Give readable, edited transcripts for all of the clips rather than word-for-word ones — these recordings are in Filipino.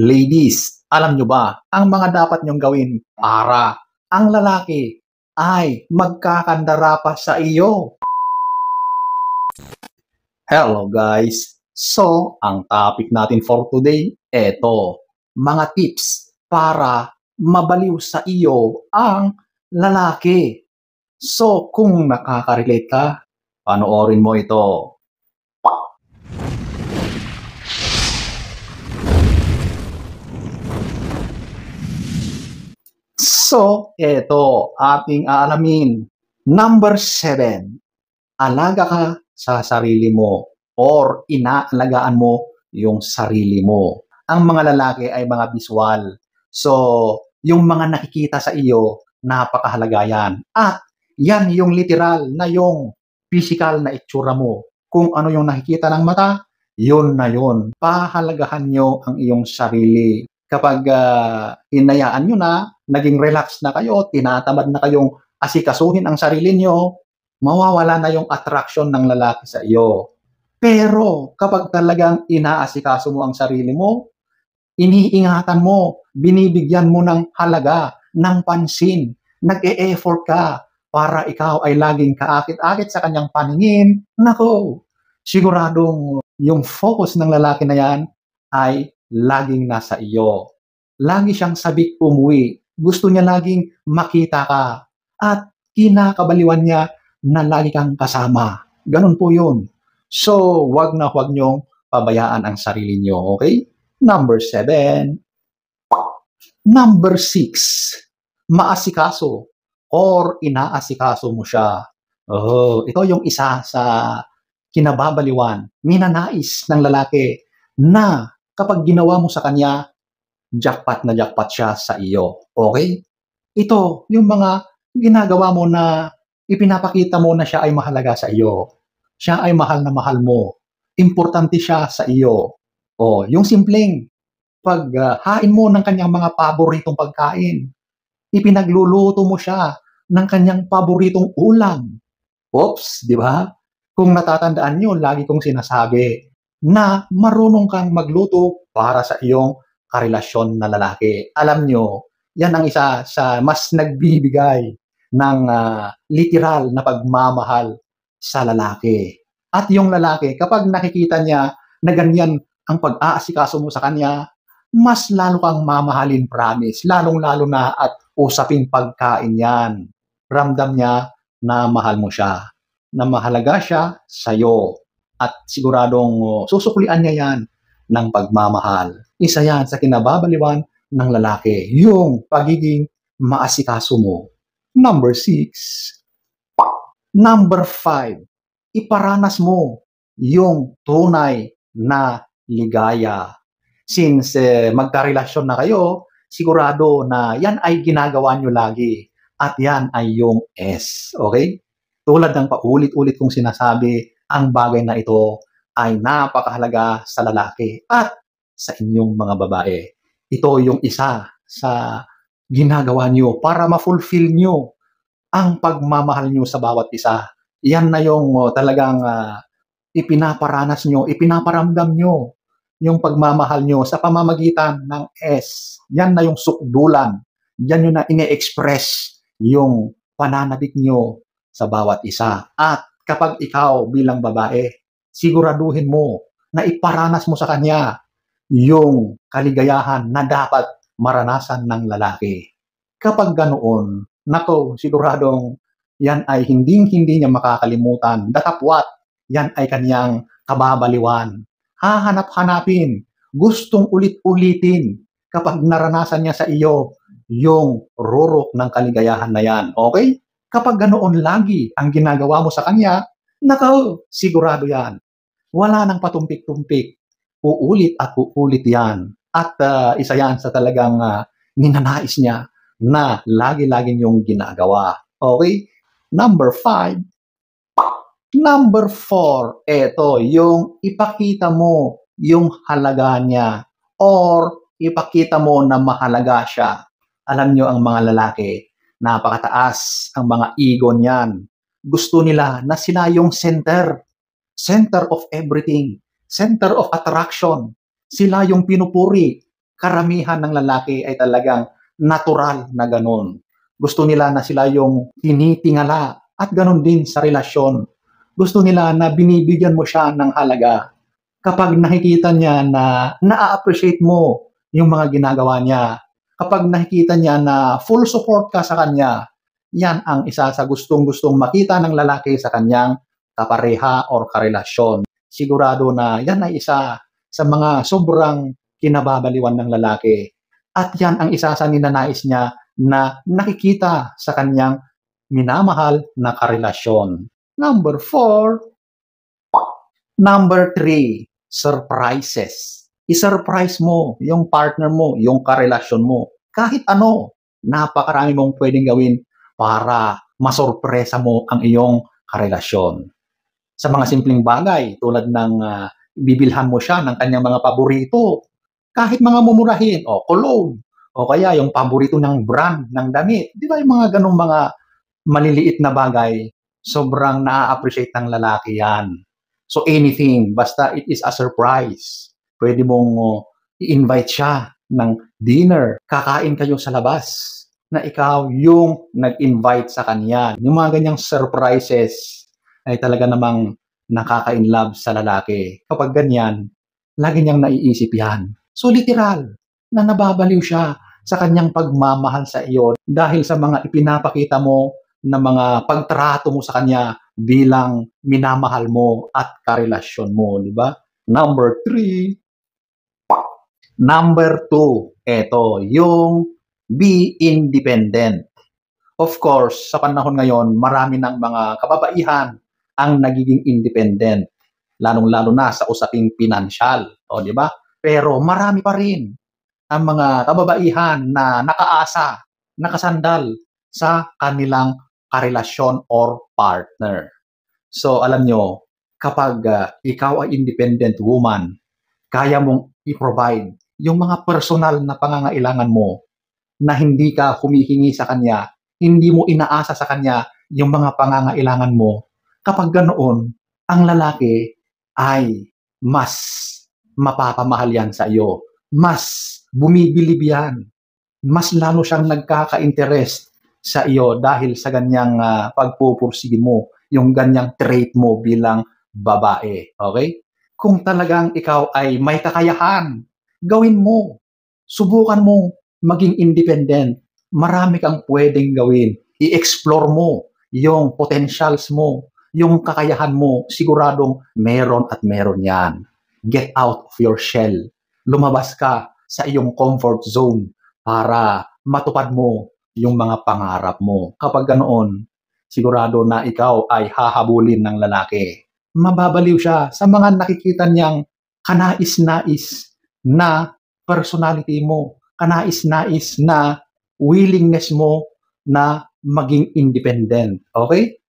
Ladies, alam nyo ba ang mga dapat nyong gawin para ang lalaki ay magkakandara pa sa iyo? Hello guys! So, ang topic natin for today, eto, mga tips para mabaliw sa iyo ang lalaki. So, kung nakaka-relate ka, panoorin mo ito. So, eto, ating aalamin. Number 7, alaga ka sa sarili mo or inaalagaan mo yung sarili mo. Ang mga lalaki ay mga visual. So, yung mga nakikita sa iyo, napakahalaga yan. At yan yung literal na yung physical na itsura mo. Kung ano yung nakikita ng mata, yun na yun. Pahalagahan nyo ang iyong sarili. Kapag hinayaan nyo na, naging relax na kayo, tinatamad na kayong asikasuhin ang sarili nyo, mawawala na yung attraction ng lalaki sa iyo. Pero kapag talagang inaasikaso mo ang sarili mo, iniingatan mo, binibigyan mo ng halaga, ng pansin, nag-e-effort ka para ikaw ay laging kaakit-akit sa kanyang paningin, nako, siguradong yung focus ng lalaki na yan ay laging nasa iyo. Lagi siyang sabik umuwi. Gusto niya laging makita ka. At kinakabaliwan niya na lagi kang kasama. Ganun po yun. So, wag na wag niyong pabayaan ang sarili niyo, okay? Number 7. Number 6, maasikaso or inaasikaso mo siya. Oh, ito yung isa sa kinababaliwan, ninanais ng lalaki na kapag ginawa mo sa kanya, jackpot na jackpot siya sa iyo. Okay? Ito, yung mga ginagawa mo na ipinapakita mo na siya ay mahalaga sa iyo. Siya ay mahal na mahal mo. Importante siya sa iyo. O, yung simpleng paghain mo ng kanyang mga paboritong pagkain. Ipinagluluto mo siya ng kanyang paboritong ulam. Oops, di ba? Kung natatandaan nyo, lagi kong sinasabi na marunong kang magluto para sa iyong karelasyon na lalaki. Alam nyo, yan ang isa sa mas nagbibigay ng literal na pagmamahal sa lalaki. At yung lalaki, kapag nakikita niya na ganyan ang pag-aasikaso mo sa kanya, mas lalo kang mamahalin, promise. Lalong-lalo na at usaping pagkain yan. Ramdam niya na mahal mo siya, na mahalaga siya sa'yo. At siguradong susuklian niya yan ng pagmamahal. Isa yan sa kinababaliwan ng lalaki, yung pagiging maasikaso mo. Number 6. Number 5, iparanas mo yung tunay na ligaya. Since magkarelasyon na kayo, sigurado na yan ay ginagawa nyo lagi. At yan ay yung S. Okay? Tulad ng paulit-ulit kong sinasabi, ang bagay na ito ay napakahalaga sa lalaki at sa inyong mga babae. Ito yung isa sa ginagawa nyo para ma-fulfill nyo ang pagmamahal nyo sa bawat isa. Yan na yung talagang ipinaparanas nyo, ipinaparamdam nyo yung pagmamahal nyo sa pamamagitan ng S. Yan na yung sukdulan. Yan yung na ine-express yung pananabik nyo sa bawat isa. At kapag ikaw bilang babae, siguraduhin mo na iparanas mo sa kanya yung kaligayahan na dapat maranasan ng lalaki. Kapag ganoon, nako, siguradong yan ay hindi niya makakalimutan. Datapwat, yan ay kanyang kababaliwan. Hahanap-hanapin, gustong ulit-ulitin kapag naranasan niya sa iyo yung rurok ng kaligayahan na yan. Okay? Kapag ganoon lagi ang ginagawa mo sa kanya, nako, sigurado yan. Wala nang patumpik-tumpik. Uulit at uulit yan. At isa yan sa talagang ninanais niya na lagi-lagi niyong ginagawa. Okay? Number 5. Number 4, eto, yung ipakita mo yung halaga niya or ipakita mo na mahalaga siya. Alam nyo ang mga lalaki, napakataas ang mga ego niyan. Gusto nila na sila yung center of everything, center of attraction. Sila yung pinupuri. karamihan ng lalaki ay talagang natural na ganun. Gusto nila na sila yung tinitingala at ganun din sa relasyon. Gusto nila na binibigyan mo siya ng halaga. Kapag nakikita niya na na-appreciate mo yung mga ginagawa niya, kapag nakikita niya na full support ka sa kanya, yan ang isa sa gustong-gustong makita ng lalaki sa kanyang kapareha or karelasyon. Sigurado na yan ay isa sa mga sobrang kinababaliwan ng lalaki. At yan ang isa sa ninanais niya na nakikita sa kanyang minamahal na karelasyon. Number 4. Number 3, surprises. I-surprise mo yung partner mo, yung karelasyon mo. Kahit ano, napakarami mong pwedeng gawin para masorpresa mo ang iyong karelasyon. Sa mga simpleng bagay, tulad ng bibilhan mo siya ng kanyang mga paborito, kahit mga mumurahin, o cologne, o kaya yung paborito ng brand ng damit. Di ba yung mga ganong mga maliliit na bagay, sobrang na-appreciate ng lalaki yan. So anything, basta it is a surprise. Pwede mong i-invite siya ng dinner, kakain kayo sa labas, na ikaw yung nag-invite sa kanya. Yung mga ganyang surprises ay talaga namang nakaka-inlove sa lalaki. Kapag ganyan, lagi niyang naiisip yan. So literal, na nababaliw siya sa kanyang pagmamahal sa iyo dahil sa mga ipinapakita mo na mga pagtrato mo sa kanya bilang minamahal mo at karelasyon mo, di ba? Number 3. Number 2, eto, yung be independent. Of course, sa panahon ngayon, marami ng mga kababaihan ang nagiging independent, lalong-lalo na sa usaping pinansyal, o di ba? Pero marami pa rin ang mga kababaihan na nakaasa, nakasandal sa kanilang karelasyon or partner. So alam nyo, kapag ikaw ay independent woman, kaya mong i-provide yung mga personal na pangangailangan mo na hindi ka humihingi sa kanya, hindi mo inaasa sa kanya yung mga pangangailangan mo. Kapag ganoon, ang lalaki ay mas mapapamahal yan sa iyo. Mas bumibilib yan. Mas lalo siyang nagkaka-interest sa iyo dahil sa ganyang pagpupursige mo, yung ganyang trait mo bilang babae. Okay? Kung talagang ikaw ay may kakayahan, gawin mo. Subukan mo maging independent. Marami kang pwedeng gawin. I-explore mo yung potentials mo, yung kakayahan mo. Siguradong meron at meron yan. Get out of your shell. Lumabas ka sa iyong comfort zone para matupad mo yung mga pangarap mo. Kapag ganoon, sigurado na ikaw ay hahabulin ng lalaki. Mababaliw siya sa mga nakikita niyang kanais-nais na personality mo, kanais-nais na willingness mo na maging independent. Okay?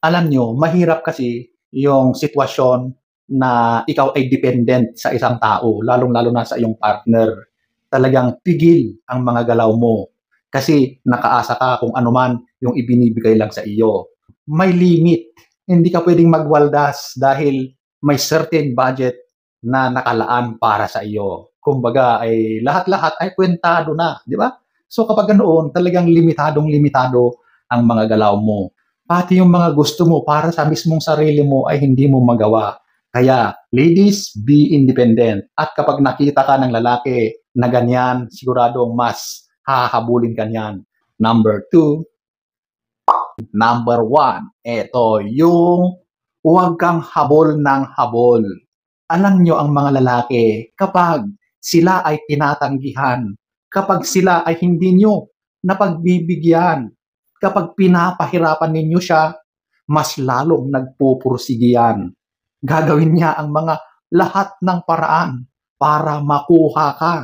Alam nyo, mahirap kasi yung sitwasyon na ikaw ay dependent sa isang tao, lalong-lalo na sa iyong partner. Talagang pigil ang mga galaw mo kasi nakaasa ka kung ano man yung ibinibigay lang sa iyo. May limit. Hindi ka pwedeng magwaldas dahil may certain budget na nakalaan para sa iyo. Kumbaga ay lahat-lahat ay kwentado na, di ba? So kapag ganoon, talagang limitadong-limitado ang mga galaw mo. Pati yung mga gusto mo para sa mismong sarili mo ay hindi mo magawa. Kaya, ladies, be independent. At kapag nakita ka ng lalaki na ganyan, siguradong mas hahabulin ka niyan. Number 2. Number 1, eto, yung huwag kang habol ng habol. Alam nyo ang mga lalaki, kapag sila ay tinatanggihan, kapag sila ay hindi nyo napagbibigyan, kapag pinapahirapan ninyo siya, mas lalong nagpupursige yan. Gagawin niya ang mga lahat ng paraan para makuha ka.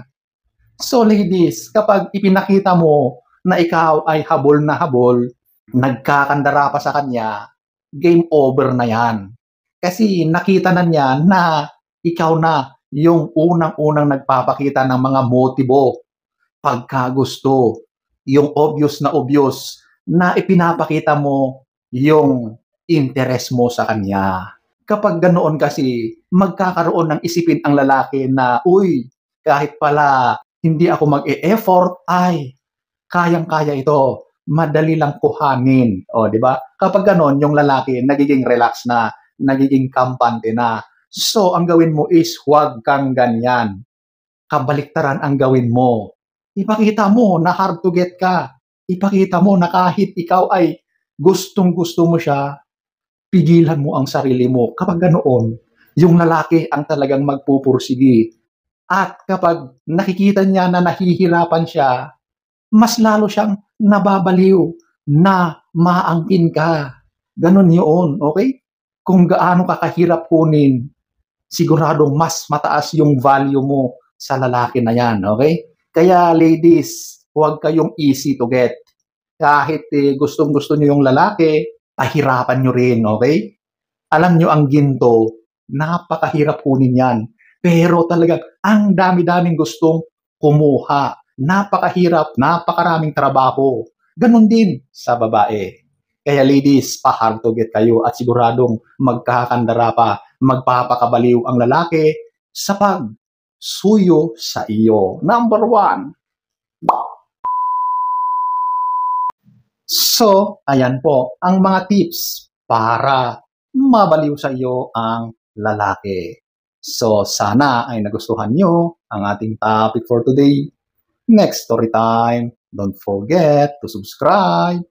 So ladies, kapag ipinakita mo na ikaw ay habol na habol, nagkakandara pa sa kanya, game over na yan. Kasi nakita na niya na ikaw na yung unang-unang nagpapakita ng mga motibo, pagkagusto, yung obvious na ipinapakita mo yung interest mo sa kanya. Kapag ganoon kasi, magkakaroon ng isipin ang lalaki na, uy, kahit pala hindi ako mag-e-effort, ay, kayang-kaya ito. Madali lang kuhanin. O, di ba? Kapag ganon, yung lalaki, nagiging relax na, nagiging kampante na. So, ang gawin mo is, huwag kang ganyan. Kabaliktaran ang gawin mo. Ipakita mo na hard to get ka. Ipakita mo na kahit ikaw ay gustong-gusto mo siya, pigilan mo ang sarili mo. Kapag ganoon, yung lalaki ang talagang magpupursigi. At kapag nakikita niya na nahihirapan siya, mas lalo siyang nababaliw na maangkin ka. Ganon yun, okay? Kung gaano ka kahirap kunin, siguradong mas mataas yung value mo sa lalaki na yan, okay? Kaya ladies, huwag kayong easy to get. Kahit gustong-gusto nyo yung lalaki, pahirapan nyo rin, okay? Alam nyo ang ginto, napakahirap kunin yan. Pero talagang ang dami-daming gustong kumuha. Napakahirap, napakaraming trabaho. Ganon din sa babae. Kaya ladies, pa-hard to get kayo at siguradong magkakandara pa, magpapakabaliw ang lalaki sa pagsuyo sa iyo. Number 1. So, ayan po ang mga tips para mabaliw sa iyo ang lalaki. So, sana ay nagustuhan nyo ang ating topic for today. Next story time, don't forget to subscribe